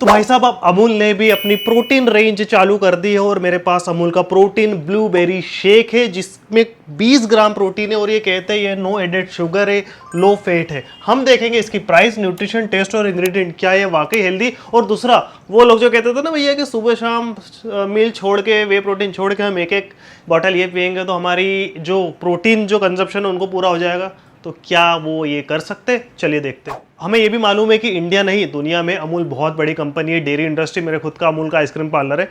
तो भाई साहब अब अमूल ने भी अपनी प्रोटीन रेंज चालू कर दी है और मेरे पास अमूल का प्रोटीन ब्लूबेरी शेक है जिसमें 20 ग्राम प्रोटीन है और ये कहते हैं ये नो एडेड शुगर है, लो फैट है। हम देखेंगे इसकी प्राइस, न्यूट्रिशन, टेस्ट और इंग्रेडिएंट क्या है, वाकई हेल्दी। और दूसरा, वो लोग जो कहते थे ना भैया कि सुबह शाम मील छोड़ के, वे प्रोटीन छोड़ के हम एक एक बॉटल ये पियेंगे तो हमारी जो प्रोटीन जो कंजप्शन है उनको पूरा हो जाएगा, तो क्या वो ये कर सकते? चलिए देखते हैं। हमें ये भी मालूम है कि इंडिया नहीं दुनिया में अमूल बहुत बड़ी कंपनी है, डेयरी इंडस्ट्री। मेरे खुद का अमूल का आइसक्रीम पार्लर है।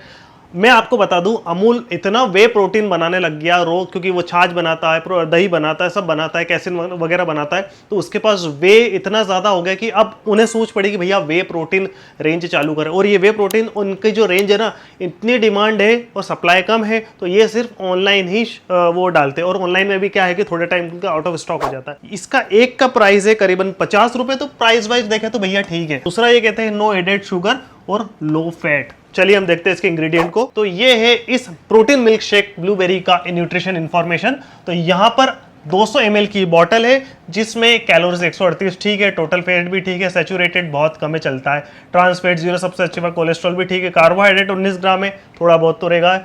मैं आपको बता दूं, अमूल इतना वे प्रोटीन बनाने लग गया रोज, क्योंकि वो छाछ बनाता है, दही बनाता है, सब बनाता है, कैसिन वगैरह बनाता है, तो उसके पास वे इतना ज़्यादा हो गया कि अब उन्हें सोच पड़ी कि भैया वे प्रोटीन रेंज चालू करें। और ये वे प्रोटीन, उनकी जो रेंज है ना, इतनी डिमांड है और सप्लाई कम है, तो ये सिर्फ ऑनलाइन ही वो डालते हैं। और ऑनलाइन में भी क्या है कि थोड़े टाइम का आउट ऑफ स्टॉक हो जाता है। इसका एक का प्राइस है करीबन 50 रुपये, तो प्राइस वाइज देखें तो भैया ठीक है। दूसरा ये कहते हैं नो एडेड शुगर और लो फैट। चलिए हम देखते हैं इसके इंग्रेडिएंट को। तो ये है इस प्रोटीन मिल्क शेक ब्लूबेरी का न्यूट्रिशन इंफॉर्मेशन। तो यहाँ पर 200 ml की बॉटल है जिसमें कैलोरीज 138 ठीक है, टोटल फैट भी ठीक है, सैचुरेटेड बहुत कम है, चलता है, ट्रांस फैट 0 सबसे अच्छी बात, कोलेस्ट्रॉल भी ठीक है, कार्बोहाइड्रेट 19 ग्राम है, थोड़ा बहुत तो रहेगा,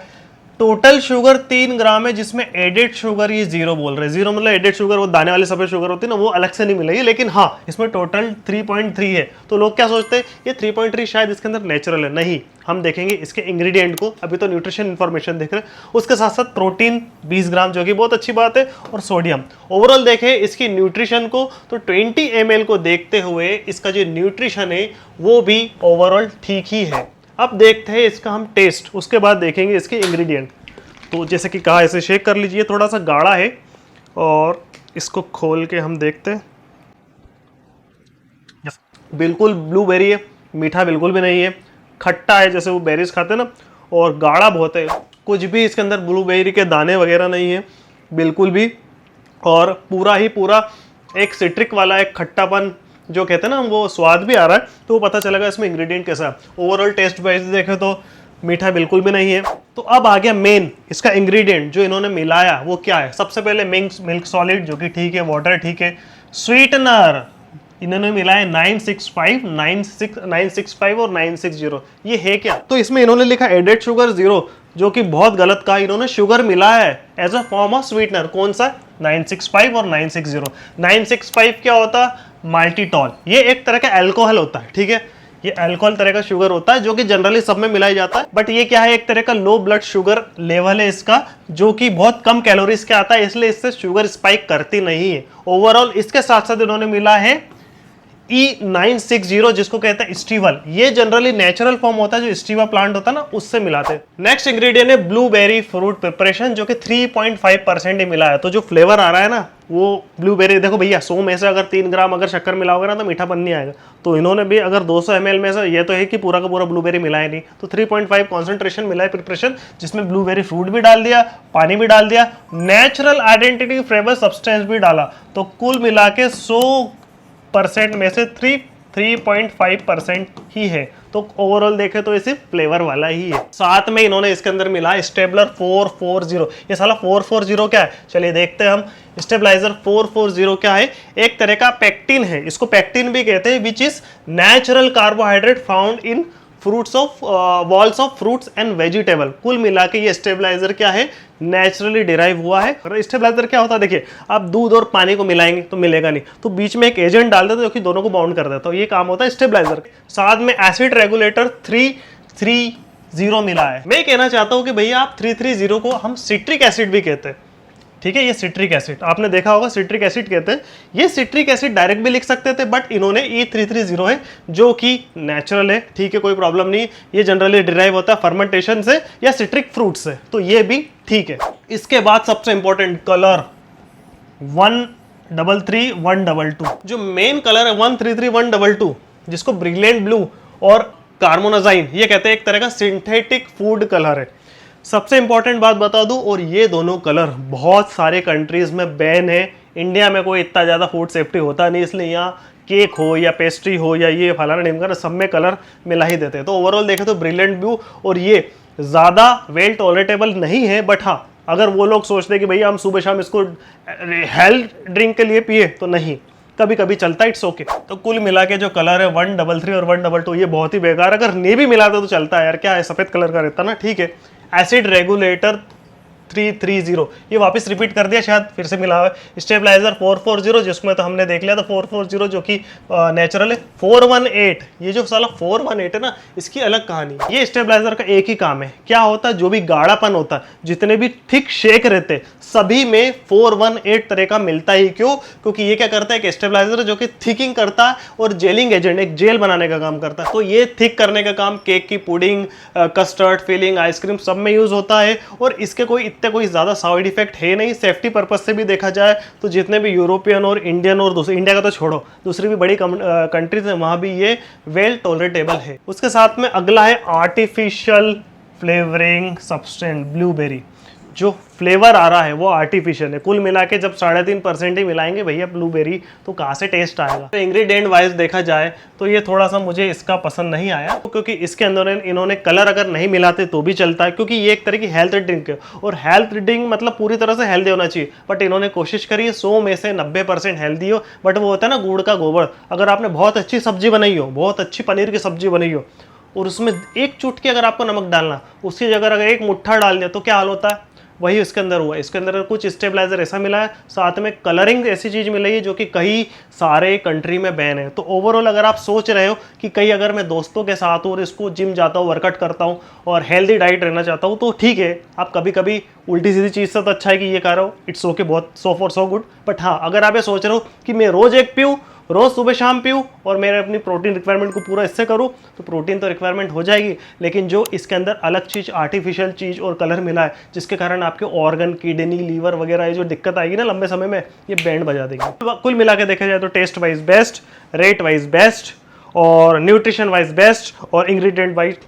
टोटल शुगर 3 ग्राम है जिसमें एडेड शुगर ये 0 बोल रहे हैं। 0 मतलब एडेड शुगर, वो दाने वाली सफेद शुगर होती है ना, वो अलग से नहीं मिलेगी, लेकिन हाँ इसमें टोटल 3.3 है। तो लोग क्या सोचते हैं ये 3.3 शायद इसके अंदर नेचुरल है, नहीं। हम देखेंगे इसके इंग्रेडिएंट को, अभी तो न्यूट्रिशन इन्फॉर्मेशन देख रहे हैं, उसके साथ साथ प्रोटीन 20 ग्राम जो कि बहुत अच्छी बात है, और सोडियम। ओवरऑल देखें इसकी न्यूट्रिशन को तो 20 ml को देखते हुए इसका जो न्यूट्रिशन है वो भी ओवरऑल ठीक ही है। अब देखते हैं इसका हम टेस्ट, उसके बाद देखेंगे इसके इंग्रेडिएंट। तो जैसे कि कहा, ऐसे शेक कर लीजिए, थोड़ा सा गाढ़ा है, और इसको खोल के हम देखते हैं। बिल्कुल ब्लूबेरी है, मीठा बिल्कुल भी नहीं है, खट्टा है जैसे वो बेरीज खाते हैं ना, और गाढ़ा बहुत है। कुछ भी इसके अंदर ब्लूबेरी के दाने वगैरह नहीं है बिल्कुल भी, और पूरा ही पूरा एक सिट्रिक वाला एक खट्टापन जो कहते हैं ना, वो स्वाद भी आ रहा है, तो वो पता चलेगा इसमें इंग्रेडिएंट कैसा है। ओवरऑल टेस्ट वाइज देखें तो मीठा बिल्कुल भी नहीं है। तो अब आ गया मेन, इसका इंग्रेडिएंट जो इन्होंने मिलाया वो क्या है। सबसे पहले मिल्क सॉलिड जो कि ठीक है, वाटर ठीक है, स्वीटनर इन्होंने मिलाया 965, 965 और 960। ये है क्या? तो इसमें इन्होंने लिखा एडेड शुगर 0, जो कि बहुत गलत कहा। इन्होंने शुगर मिलाया है as a form of sweetener. कौन सा? 965 और 960। 965 क्या होता? माल्टीटॉल। ये एक तरह का अल्कोहल होता है, ठीक है, ये अल्कोहल तरह का शुगर होता है जो कि जनरली सब में मिलाया जाता है। बट ये क्या है, एक तरह का लो ब्लड शुगर लेवल है इसका, जो कि बहुत कम कैलोरीज के आता है, इसलिए इससे शुगर स्पाइक करती नहीं है ओवरऑल। इसके साथ साथ इन्होंने मिला है E960 जिसको कहते हैं स्टीवल। ये जनरली नेचुरल फॉर्म होता है, जो स्टीवा प्लांट होता है ना, उससे मिलाते हैं। नेक्स्ट इंग्रेडिएंट है ब्लूबेरी फ्रूट प्रिपरेशन, जो कि 3.5% ही मिला है। तो जो फ्लेवर आ रहा है ना वो ब्लूबेरी, देखो भैया 100 में से अगर 3 ग्राम अगर शक्कर मिलाओगे ना तो मीठापन नहीं आएगा। तो इन्होंने भी अगर 200 ml में से, ये तो है कि पूरा का पूरा ब्लूबेरी मिलाया नहीं, तो 3.5 कॉन्सेंट्रेशन मिला है प्रिपरेशन, जिसमें ब्लूबेरी फ्रूट भी डाल दिया, पानी भी डाल दिया, नेचुरल आइडेंटिटी फ्लेवर सब्सटेंस भी डाला। तो कुल मिला के 100% में से 3.5% ही है। तो ओवरऑल देखें तो ये सिर्फ फ्लेवर वाला ही है। साथ में इन्होंने इसके अंदर मिला स्टेबलर 440। ये साला 440 क्या है, चलिए देखते हैं हम। स्टेबलाइजर 440 क्या है? एक तरह का पेक्टिन है, इसको पेक्टिन भी कहते हैं, which is natural carbohydrate found in fruits of walls of fruits and vegetable. कुल मिला के ये स्टेबलाइजर क्या है, नेचुरली डिराइव हुआ है। स्टेबलाइजर क्या होता है, देखिए आप दूध और पानी को मिलाएंगे तो मिलेगा नहीं, तो बीच में एक एजेंट डाल देते जो कि दोनों को बाउंड कर देता, तो ये काम होता है स्टेबलाइजर। साथ में एसिड रेगुलेटर 330 मिला है। मैं कहना चाहता हूं कि भैया आप 330 को हम सिट्रिक एसिड भी कहते हैं, ठीक है, ये सिट्रिक एसिड आपने देखा होगा, सिट्रिक एसिड कहते हैं। ये सिट्रिक एसिड डायरेक्ट भी लिख सकते थे, बट इन्होंने E330 है जो कि नेचुरल है, ठीक है, कोई प्रॉब्लम नहीं। ये जनरली डिराइव होता है फर्मेंटेशन से या सिट्रिक फ्रूट से, तो ये भी ठीक है। इसके बाद सबसे इंपॉर्टेंट कलर 133 122, जो मेन कलर है 133 122, जिसको ब्रिलियंट ब्लू और कार्बोनाजाइन ये कहते हैं, एक तरह का सिंथेटिक फूड कलर है। सबसे इंपॉर्टेंट बात बता दूं, और ये दोनों कलर बहुत सारे कंट्रीज में बैन है। इंडिया में कोई इतना ज़्यादा फूड सेफ्टी होता नहीं, इसलिए यहाँ केक हो या पेस्ट्री हो या ये फलाना ढिमका सब में कलर मिला ही देते हैं। तो ओवरऑल देखें तो ब्रिलियंट ब्लू, और ये ज़्यादा वेल टॉलरेटेबल नहीं है, बट हाँ अगर वो लोग सोचते हैं कि भैया हम सुबह शाम इसको हेल्थ ड्रिंक के लिए पिए तो नहीं, कभी कभी चलता है, इट्स ओके। तो कुल मिला के जो कलर है 133 और 122 ये बहुत ही बेकार। अगर नेवी मिलाते तो चलता है यार, क्या है सफेद कलर का रहता ना, ठीक है। एसिड रेगुलेटर 330 ये वापस रिपीट कर दिया, शायद फिर से मिला हुआ है। स्टेबलाइजर 440 जिसमें तो हमने देख लिया था 440 जो कि नेचुरल है। 418 ये जो साला 418 है ना, इसकी अलग कहानी है। ये स्टेबलाइजर का एक ही काम है, क्या होता है, जो भी गाढ़ापन होता है, जितने भी थिक शेक रहते हैं सभी में 418 तरह का मिलता ही। क्यों? क्योंकि ये क्या करता है, एक स्टेबलाइजर जो कि थिकिंग करता है और जेलिंग एजेंट, एक जेल बनाने का काम करता है। तो ये थिक करने का काम केक की पुडिंग, कस्टर्ड, फिलिंग, आइसक्रीम सब में यूज होता है। और इसके कोई ज़्यादा साइड इफेक्ट है नहीं। सेफ्टी पर्पज से भी देखा जाए तो जितने भी यूरोपियन और इंडियन और दूसरे, इंडिया का तो छोड़ो, दूसरी भी बड़ी कंट्रीज है वहाँ भी ये वेल टॉलरेटेबल है। उसके साथ में अगला है आर्टिफिशियल फ्लेवरिंग सब्सटेंस ब्लूबेरी। जो फ्लेवर आ रहा है वो आर्टिफिशियल है। कुल मिला के जब 3.5% ही मिलाएंगे भैया ब्लूबेरी, तो कहाँ से टेस्ट आएगा। तो इंग्रेडिएंट वाइज देखा जाए तो ये थोड़ा सा मुझे इसका पसंद नहीं आया, क्योंकि इसके अंदर इन्होंने कलर अगर नहीं मिलाते तो भी चलता है, क्योंकि ये एक तरह की हेल्थ ड्रिंक है। और हेल्थ ड्रिंक मतलब पूरी तरह से हेल्दी होना चाहिए, बट इन्होंने कोशिश करी है 100 में से 90% हेल्दी हो। बट वो होता है ना गुड़ का गोबर। अगर आपने बहुत अच्छी सब्जी बनाई हो, बहुत अच्छी पनीर की सब्जी बनाई हो, और उसमें एक चुटकी अगर आपको नमक डालना, उसकी जगह अगर एक मुट्ठा डाल दिया तो क्या हाल होता है, वही इसके अंदर हुआ है। इसके अंदर कुछ स्टेबलाइजर ऐसा मिला है, साथ में कलरिंग ऐसी चीज़ मिली है जो कि कई सारे कंट्री में बैन है। तो ओवरऑल अगर आप सोच रहे हो कि कहीं अगर मैं दोस्तों के साथ और इसको जिम जाता हूँ, वर्कआउट करता हूँ और हेल्दी डाइट रहना चाहता हूँ, तो ठीक है, आप कभी कभी उल्टी सीधी चीज़ से तो अच्छा है कि ये खा रहा हो, इट्स ओके, बहुत so for so good. But हाँ, अगर आप ये सोच रहे हो कि मैं रोज़ एक पीऊँ, रोज़ सुबह शाम पीऊँ और मेरे अपनी प्रोटीन रिक्वायरमेंट को पूरा इससे करूँ, तो प्रोटीन तो रिक्वायरमेंट हो जाएगी, लेकिन जो इसके अंदर अलग चीज़, आर्टिफिशियल चीज़ और कलर मिला है, जिसके कारण आपके ऑर्गन, किडनी, लीवर वगैरह ये जो दिक्कत आएगी ना लंबे समय में, ये बैंड बजा देंगे। कुल मिला के देखा जाए तो taste wise best, rate wise best, और न्यूट्रिशन वाइज बेस्ट, और इंग्रेडिएंट वाइज